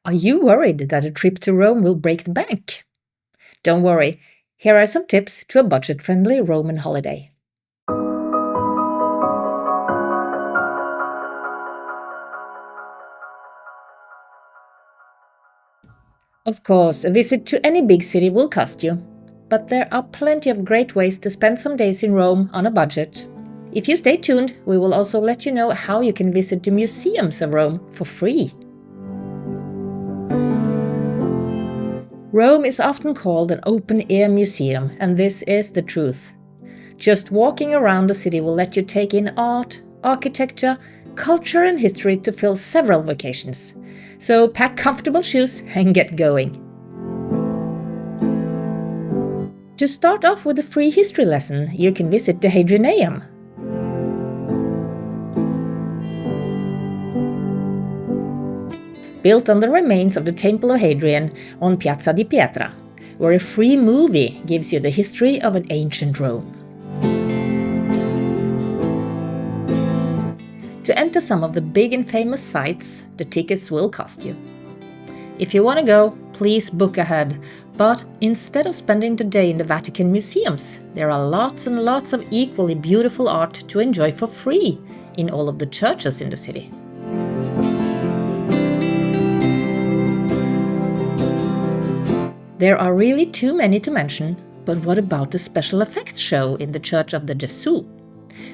Are you worried that a trip to Rome will break the bank? Don't worry, here are some tips to a budget-friendly Roman holiday. Of course, a visit to any big city will cost you, but there are plenty of great ways to spend some days in Rome on a budget. If you stay tuned, we will also let you know how you can visit the museums of Rome for free. Rome is often called an open-air museum, and this is the truth. Just walking around the city will let you take in art, architecture, culture and history to fill several vacations. So pack comfortable shoes and get going. To start off with a free history lesson, you can visit the Hadrianeum. Built on the remains of the Temple of Hadrian on Piazza di Pietra, where a free movie gives you the history of an ancient Rome. To enter some of the big and famous sites, the tickets will cost you. If you want to go, please book ahead, but instead of spending the day in the Vatican museums, there are lots and lots of equally beautiful art to enjoy for free in all of the churches in the city. There are really too many to mention, but what about the special effects show in the Church of the Gesù?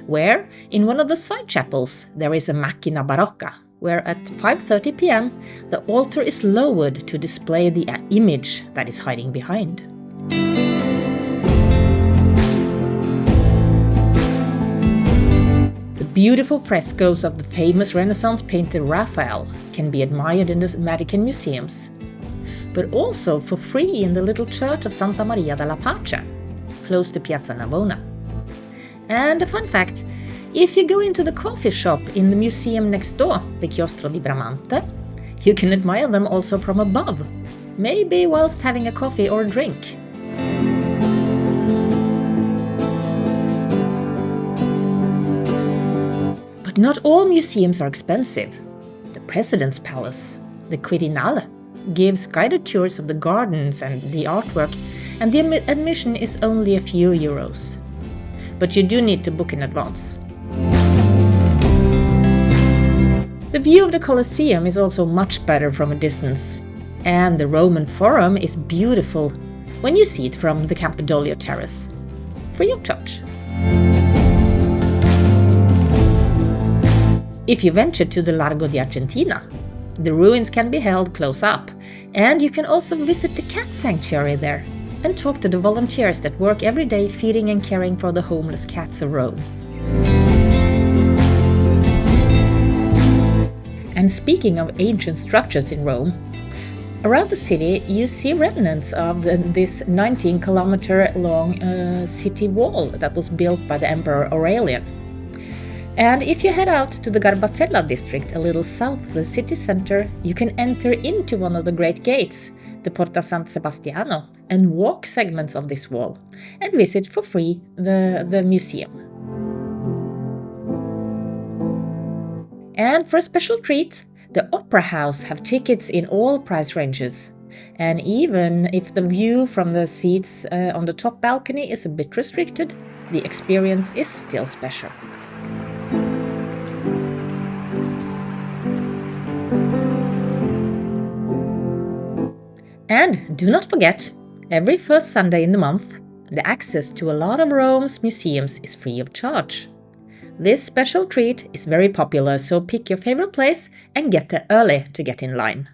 Where, in one of the side chapels, there is a macchina barocca, where at 5:30 p.m. the altar is lowered to display the image that is hiding behind. The beautiful frescoes of the famous Renaissance painter Raphael can be admired in the Vatican museums, but also for free in the little church of Santa Maria della Pace, close to Piazza Navona. And a fun fact, if you go into the coffee shop in the museum next door, the Chiostro di Bramante, you can admire them also from above, maybe whilst having a coffee or a drink. But not all museums are expensive. The President's Palace, the Quirinale, gives guided tours of the gardens and the artwork, and the admission is only a few euros. But you do need to book in advance. The view of the Colosseum is also much better from a distance, and the Roman Forum is beautiful when you see it from the Campidoglio terrace, free of charge. If you venture to the Largo di Argentina, the ruins can be held close up, and you can also visit the cat sanctuary there and talk to the volunteers that work every day feeding and caring for the homeless cats of Rome. And speaking of ancient structures in Rome, around the city you see remnants of this 19-kilometer long city wall that was built by the Emperor Aurelian. And if you head out to the Garbatella district a little south of the city center, you can enter into one of the great gates, the Porta San Sebastiano, and walk segments of this wall and visit for free the museum. And for a special treat, the Opera House have tickets in all price ranges. And even if the view from the seats on the top balcony is a bit restricted, the experience is still special. And do not forget, every first Sunday in the month, the access to a lot of Rome's museums is free of charge. This special treat is very popular, so pick your favorite place and get there early to get in line.